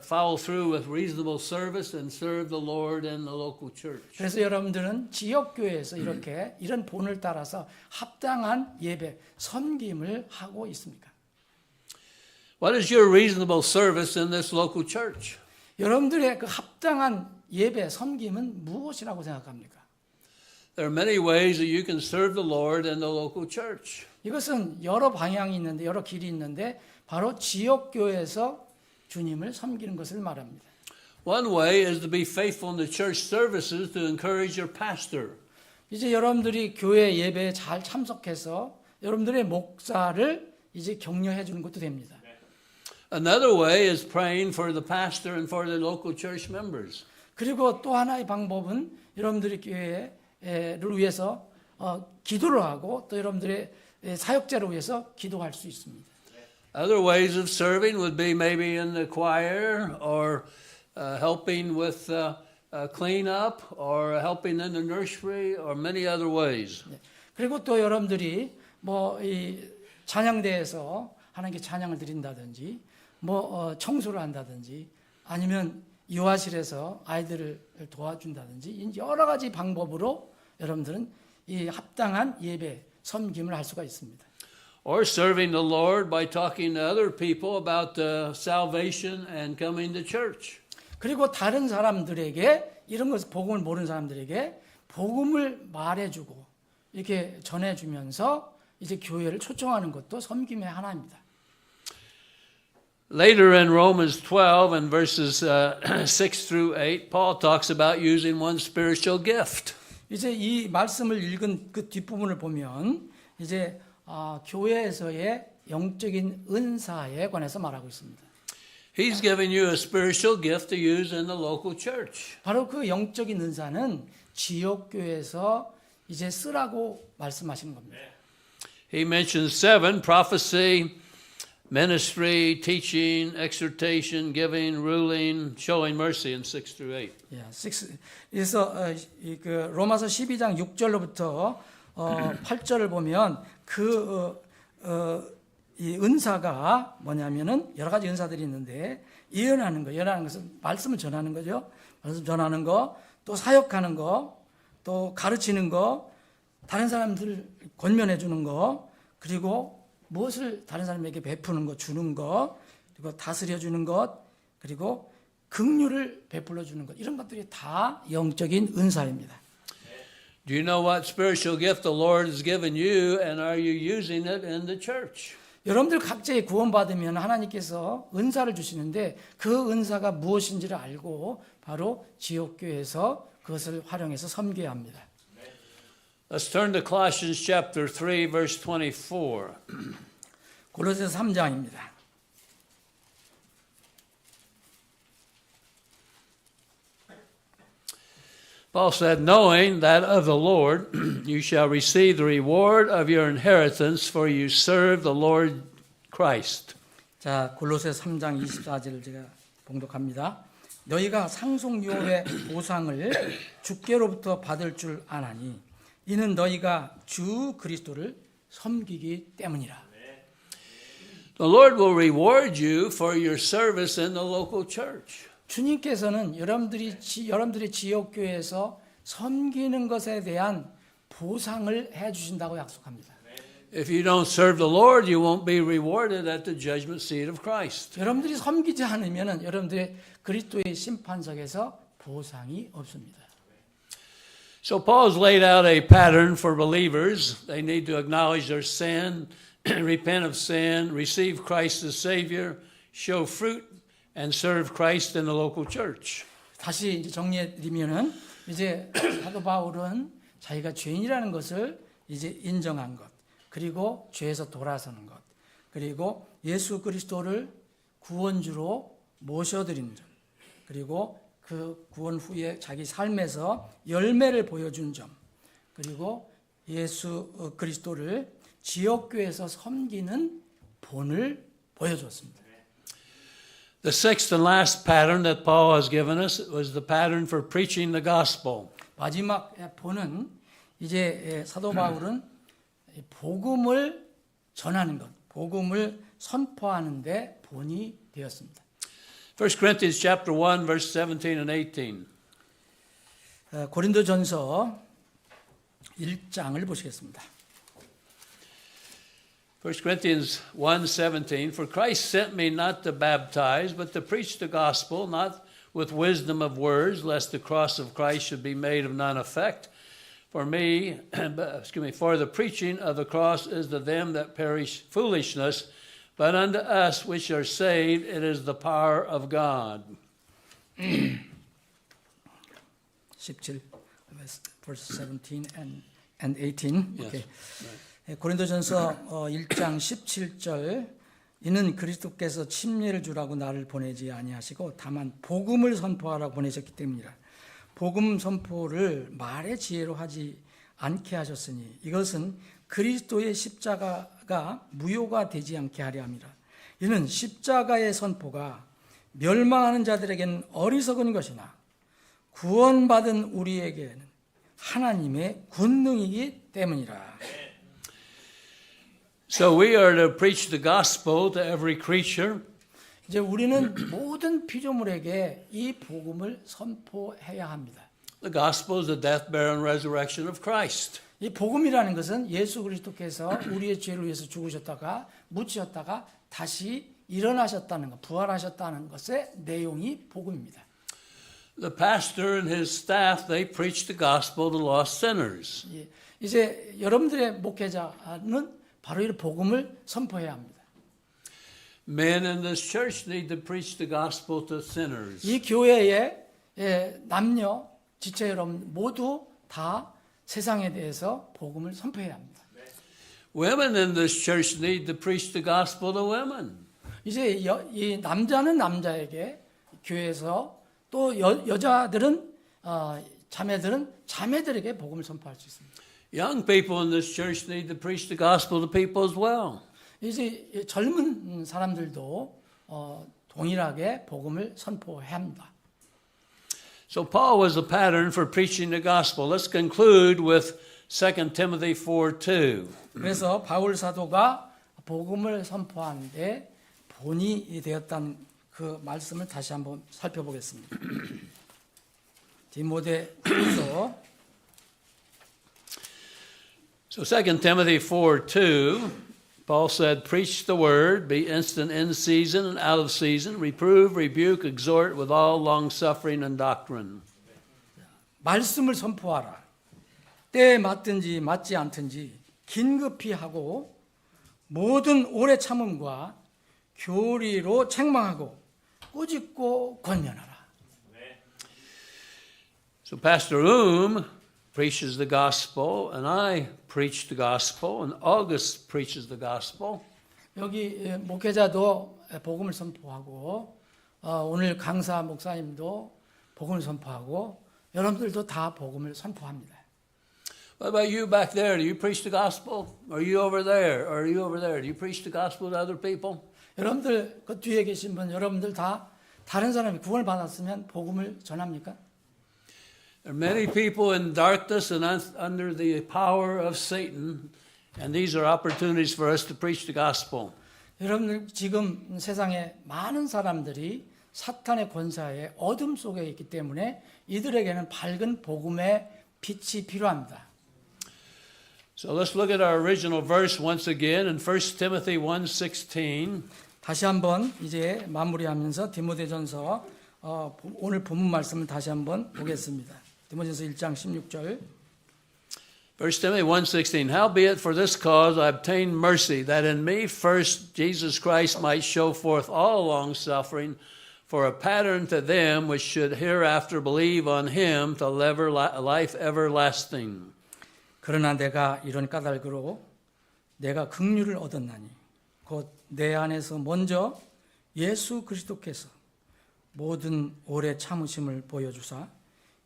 follow through with reasonable service and serve the Lord in the local church? 그래서 여러분들은 지역 교회에서 이렇게 이런 본을 따라서 합당한 예배, 섬김을 하고 있습니까? What is your reasonable service in this local church? 여러분들의 그 합당한 예배, 섬김은 무엇이라고 생각합니까? There are many ways that you can serve the Lord in the local church. 이것은 여러 방향이 있는데 여러 길이 있는데 바로 지역 교회에서 주님을 섬기는 것을 말합니다. One way is to be faithful in the church services to encourage your pastor. 이제 여러분들이 교회 예배에 잘 참석해서 여러분들의 목사를 이제 격려해 주는 것도 됩니다. Another way is praying for the pastor and for the local church members. 그리고 또 하나의 방법은 여러분들이 교회를 위해서 기도를 하고 또 여러분들의 사역자를 위해서 기도할 수 있습니다. Other ways of serving would be maybe in the choir or helping with cleanup or helping in the nursery or many other ways. 그리고 또 여러분들이 뭐 이 찬양대에서 하나님께 찬양을 드린다든지 뭐 청소를 한다든지 아니면 유아실에서 아이들을 도와준다든지 여러 가지 방법으로 여러분들은 이 합당한 예배 섬김을 할 수가 있습니다. Or serving the Lord by talking to other people about salvation and coming to church. 그리고 다른 사람들에게 이런 것을 복음을 모르는 사람들에게 복음을 말해주고 이렇게 전해주면서 이제 교회를 초청하는 것도 섬김의 하나입니다. Later in Romans 12 and verses 6 through 8, Paul talks about using one's spiritual gift. 이제 이 말씀을 읽은 그 뒷부분을 보면 이제 교회에서의 영적인 은사에 관해서 말하고 있습니다. He's given you a spiritual gift to use in the local church. 바로 그 영적인 은사는 지역교회에서 이제 쓰라고 말씀하시는 겁니다. He mentions 7, prophecy, ministry, teaching, exhortation, giving, ruling, showing mercy in 6 through 8. 그래서 그 로마서 12장 6절로부터 8절을 보면 이 은사가 뭐냐면은 여러 가지 은사들이 있는데 예언하는 것은 말씀을 전하는 거죠. 말씀 전하는 거, 또 사역하는 거, 또 가르치는 거, 다른 사람들 권면해 주는 거, 그리고 무엇을 다른 사람에게 베푸는 거, 주는 거, 그리고 다스려 주는 것, 그리고 긍휼을 베풀어 주는 것, 이런 것들이 다 영적인 은사입니다. Do you know what spiritual gift the Lord has given you, and are you using it in the church? 여러분들 각자의 구원받으면 하나님께서 은사를 주시는데 그 은사가 무엇인지를 알고 바로 지역교회에서 그것을 활용해서 섬겨야 합니다. Let's turn to Colossians chapter 3, verse 24. 골로새서 3장입니다. Paul said, knowing that of the Lord you shall receive the reward of your inheritance, for you serve the Lord Christ. 자, 골로새서 3장 24절을 제가 봉독합니다. 너희가 상속료의 보상을 주께로부터 받을 줄 아나니 이는 너희가 주 그리스도를 섬기기 때문이라. The Lord will reward you for your service in the local church. 주님께서는 여러분들이 지역교회에서 섬기는 것에 대한 보상을 해 주신다고 약속합니다. If you don't serve the Lord, you won't be rewarded at the judgment seat of Christ. 여러분들이 섬기지 않으면 여러분들의 그리스도의 심판석에서 보상이 없습니다. So Paul's laid out a pattern for believers. They need to acknowledge their sin, repent of sin, receive Christ as Savior, show fruit, and serve Christ in the local church. 다시 이제 정리해 드리면은 이제 사도 바울은 자기가 죄인이라는 것을 이제 인정한 것, 그리고 죄에서 돌아서는 것, 그리고 예수 그리스도를 구원주로 모셔드리는 점, 그리고 그 구원 후에 자기 삶에서 열매를 보여준 점, 그리고 예수 그리스도를 지역교회에서 섬기는 본을 보여줬습니다. The sixth and last pattern that Paul has given us was the pattern for preaching the gospel. 마지막 본은 이제 사도 바울은 복음을 전하는 것, 복음을 선포하는 데 본이 되었습니다. 1 Corinthians chapter 1 verse 17 and 18. 고린도전서 1장을 보시겠습니다. 1 Corinthians 1:17, for Christ sent me not to baptize, but to preach the gospel, not with wisdom of words, lest the cross of Christ should be made of none effect. For me, for the preaching of the cross is to them that perish foolishness, but unto us which are saved it is the power of God. 17, verse 17 and 18. Yes. Okay. 고린도전서 1장 17절 이는 그리스도께서 침례를 주라고 나를 보내지 아니하시고 다만 복음을 선포하라고 보내셨기 때문이라. 복음 선포를 말의 지혜로 하지 않게 하셨으니 이것은 그리스도의 십자가가 무효가 되지 않게 하려 함이라. 이는 십자가의 선포가 멸망하는 자들에게는 어리석은 것이나 구원받은 우리에게는 하나님의 권능이기 때문이라. So we are to preach the gospel to every creature. 이제 우리는 모든 피조물에게 이 복음을 선포해야 합니다. The gospel is the death, burial, and resurrection of Christ. 이 복음이라는 것은 예수 그리스도께서 우리의 죄를 위해서 죽으셨다가 묻히셨다가 다시 일어나셨다는 것, 부활하셨다는 것의 내용이 복음입니다. The pastor and his staff, they preach the gospel to lost sinners. 예, 이제 여러분들의 목회자는 바로 이 복음을 선포해야 합니다. Men in this church need to preach the gospel to sinners. 이 교회의 남녀, 지체 여러분 모두 다 세상에 대해서 복음을 선포해야 합니다. Women in this church need to preach the gospel to women. 이제 이 남자는 남자에게 교회에서 또 여자들은 자매들은 자매들에게 복음을 선포할 수 있습니다. Young people in this church need to preach the gospel to people as well. 이제 젊은 사람들도 동일하게 복음을 선포해야 합니다. So Paul was a pattern for preaching the gospel. Let's conclude with 2 Timothy 4:2. 그래서 바울 사도가 복음을 선포하는데 본이 되었다는 그 말씀을 다시 한번 살펴보겠습니다. 디모데후서 So 2 Timothy 4:2, Paul said, "Preach the word, be instant in season and out of season, reprove, rebuke, exhort with all long-suffering and doctrine." 말씀을 선포하라. 때에 맞든지 맞지 않든지 긴급히 하고 모든 오래 참음과 교리로 책망하고 꾸짖고 권면하라. So Pastor preaches the gospel, and I preach the gospel, and August preaches the gospel. 여기 목회자도 복음을 선포하고 오늘 강사 목사님도 복음을 선포하고 여러분들도 다 복음을 선포합니다. What about you back there? Do you preach the gospel? Are you over there? Or are you over there? Do you preach the gospel to other people? 여러분들 그 뒤에 계신 분 여러분들 다 다른 사람이 구원을 받았으면 복음을 전합니까? There are many people in darkness and under the power of Satan, and these are opportunities for us to preach the gospel. 여러분들 지금 세상에 많은 사람들이 사탄의 권사의 어둠 속에 있기 때문에 이들에게는 밝은 복음의 빛이 필요합니다. So let's look at our original verse once again in 1 Timothy 1:16. 다시 한번 이제 마무리하면서 디모데전서 오늘 본문 말씀을 다시 한번 보겠습니다. 디모데전서 1장 16절. 1 Timothy 1:16, "Howbeit for this cause I obtained mercy, that in me first Jesus Christ might show forth all long-suffering, for a pattern to them which should hereafter believe on him to life everlasting." 그러나 내가 이런 까닭으로 내가 긍휼을 얻었나니 곧 내 안에서 먼저 예수 그리스도께서 모든 오래 참으심을 보여주사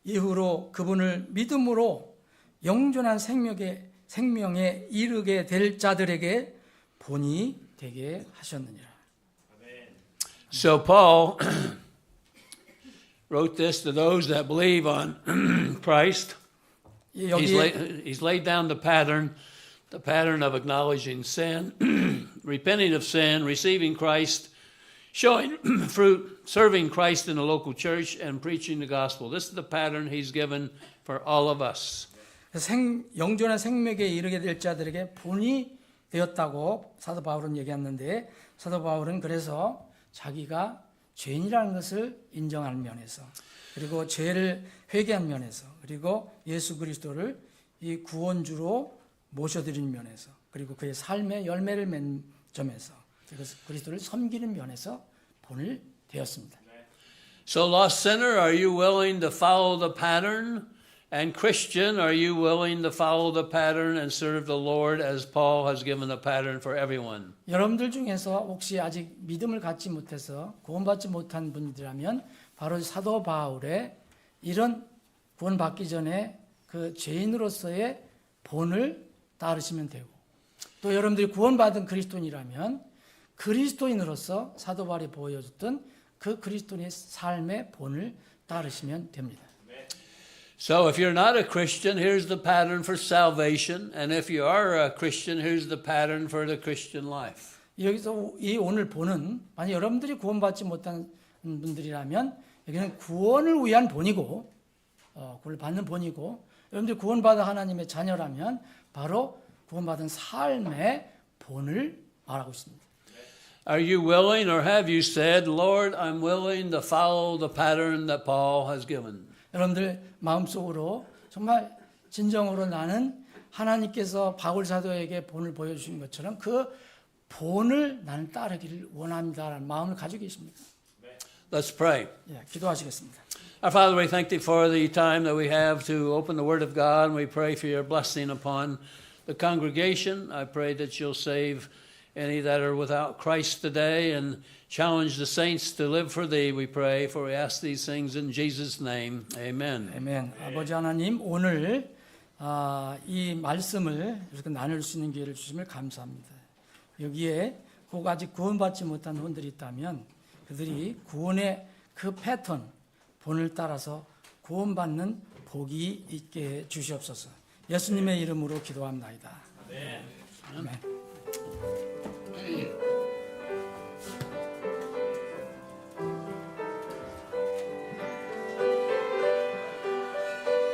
이후로 그분을 믿음으로 영존한 생명에 이르게 될 자들에게 본이 되게 하셨느니라. So Paul wrote this to those that believe on Christ. He's laid down the pattern of acknowledging sin, repenting of sin, receiving Christ, showing fruit, serving Christ in the local church, and preaching the gospel. This is the pattern he's given for all of us. 영존한 생명에 이르게 될 자들에게 본이 되었다고 사도 바울은 얘기했는데 사도 바울은 그래서 자기가 죄인이라는 것을 인정하는 면에서 그리고 죄를 회개한 면에서 그리고 예수 그리스도를 이 구원주로 모셔드리는 면에서 그리고 그의 삶의 열매를 맺는 점에서 그리스도를 섬기는 면에서 본을 되었습니다. So lost sinner, are you willing to follow the pattern? And Christian, are you willing to follow the pattern and serve the Lord as Paul has given the pattern for everyone? 여러분들 중에서 혹시 아직 믿음을 갖지 못해서 구원받지 못한 분들이라면 바로 사도 바울의 이런 구원받기 전에 그 죄인으로서의 본을 따르시면 되고, 또 여러분들이 구원받은 그리스도인이라면 그리스도인으로서 사도 바울이 보여줬던 그 그리스도인의 삶의 본을 따르시면 됩니다. So if you're not a Christian, here's the pattern for salvation. And if you are a Christian, here's the pattern for the Christian life. 여기서 이 오늘 본은 만약 여러분들이 구원받지 못한 분들이라면 여기는 구원을 위한 본이고, 구원을 받는 본이고, 여러분들이 구원받은 하나님의 자녀라면 바로 구원받은 삶의 본을 말하고 있습니다. Are you willing or have you said, Lord, I'm willing to follow the pattern that Paul has given? 여러분들 마음속으로 정말 진정으로 나는 하나님께서 바울 사도에게 본을 보여주신 것처럼 그 본을 나는 따르기를 원합니다라는 마음을 가지고 계십니까? Let's pray. 예, 기도하시겠습니다. Our Father, we thank thee for the time that we have to open the Word of God, and we pray for your blessing upon the congregation. I pray that you'll save any that are without Christ today and challenge the saints to live for thee, we pray, for we ask these things in Jesus' name. Amen. 아멘. 아버지 하나님, 오늘 이 말씀을 이렇게 나눌 수 있는 기회를 주심을 감사합니다. 여기에 꼭 아직 구원받지 못한 혼들이 있다면 그들이 구원의 그 패턴, 본을 따라서 구원받는 복이 있게 해 주시옵소서. 예수님의 이름으로 기도합니다. 아멘.